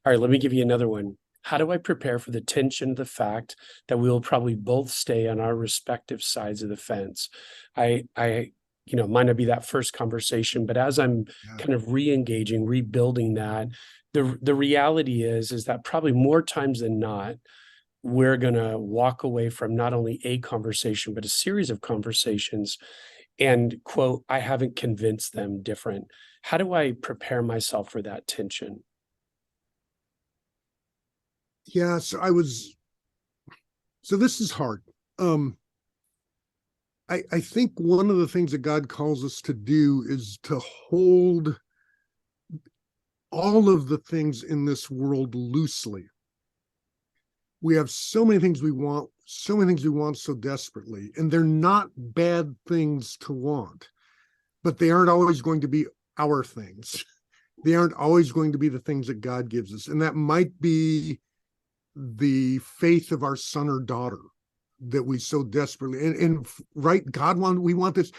All right, let me give you another one. How do I prepare for the tension of the fact that we will probably both stay on our respective sides of the fence? Might not be that first conversation, but as I'm Yeah. kind of re-engaging, rebuilding that, the reality is that probably more times than not, we're gonna walk away from not only a conversation, but a series of conversations and quote, I haven't convinced them different. How do I prepare myself for that tension? Yeah. So this is hard. Um, I think one of the things that God calls us to do is to hold all of the things in this world loosely. We have so many things we want, so desperately, and they're not bad things to want, but they aren't always going to be our things. They aren't always going to be the things that God gives us. And that might be the faith of our son or daughter that we so desperately and right, we want this.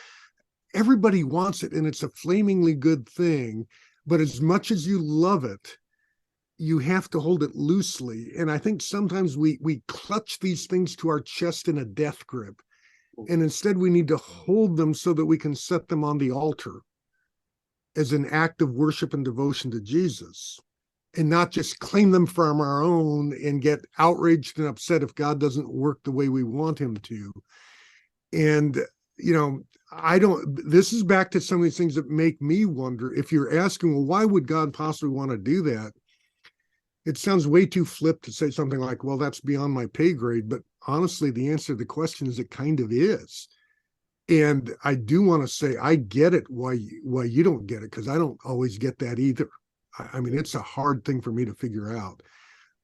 Everybody wants it, and it's a flamingly good thing. But as much as you love it, you have to hold it loosely. And I think sometimes we clutch these things to our chest in a death grip. And instead we need to hold them so that we can set them on the altar as an act of worship and devotion to Jesus, and not just claim them from our own and get outraged and upset if God doesn't work the way we want him to. And, you know, this is back to some of these things that make me wonder. If you're asking, well, why would God possibly want to do that? It sounds way too flip to say something like, well, that's beyond my pay grade. But honestly, the answer to the question is it kind of is. And I do want to say, I get it why you don't get it, because I don't always get that either. I mean, it's a hard thing for me to figure out.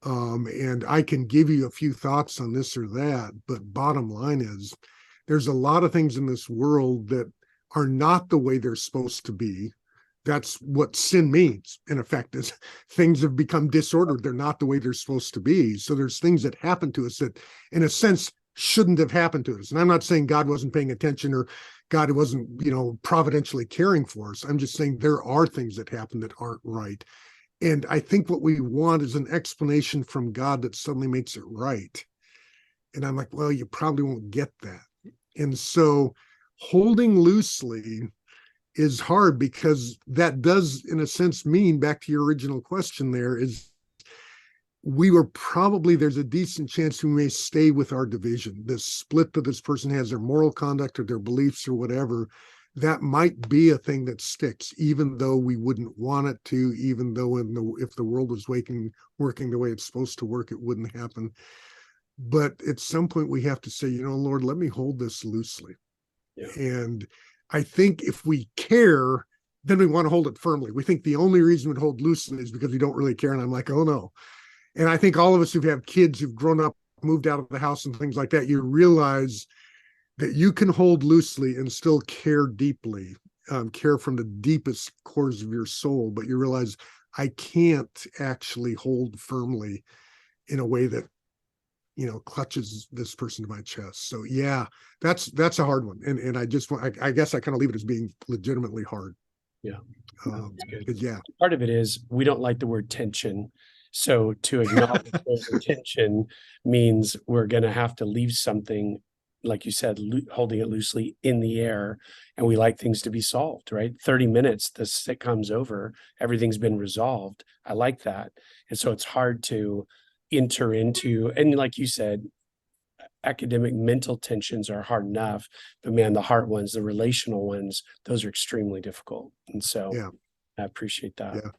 And I can give you a few thoughts on this or that, but bottom line is there's a lot of things in this world that are not the way they're supposed to be. That's what sin means, in effect, is things have become disordered. They're not the way they're supposed to be. So there's things that happen to us that, in a sense, shouldn't have happened to us. And I'm not saying God wasn't paying attention or God wasn't, providentially caring for us. I'm just saying there are things that happen that aren't right. And I think what we want is an explanation from God that suddenly makes it right. And I'm like, well, you probably won't get that. And so holding loosely is hard, because that does, in a sense, mean, back to your original question there, is there's a decent chance we may stay with our division, this split that this person has, their moral conduct or their beliefs or whatever. That might be a thing that sticks, even though we wouldn't want it to, even though if the world was working the way it's supposed to work, it wouldn't happen. But at some point we have to say, Lord, let me hold this loosely. Yeah. And I think if we care, then we want to hold it firmly. We think the only reason we hold loosely is because we don't really care. And I'm like, oh no. And I think all of us who have kids who've grown up, moved out of the house and things like that, you realize that you can hold loosely and still care deeply, care from the deepest cores of your soul. But you realize I can't actually hold firmly in a way that, clutches this person to my chest. So yeah, that's a hard one. And I guess I kind of leave it as being legitimately hard. Yeah. No, that's good. But yeah. Part of it is we don't like the word tension. So to acknowledge there's a tension means we're going to have to leave something, like you said, holding it loosely in the air. And we like things to be solved, right? 30 minutes, the sitcom's over, everything's been resolved. I like that. And so it's hard to enter into, and like you said, academic mental tensions are hard enough, but man, the heart ones, the relational ones, those are extremely difficult. And so Yeah. I appreciate that. Yeah.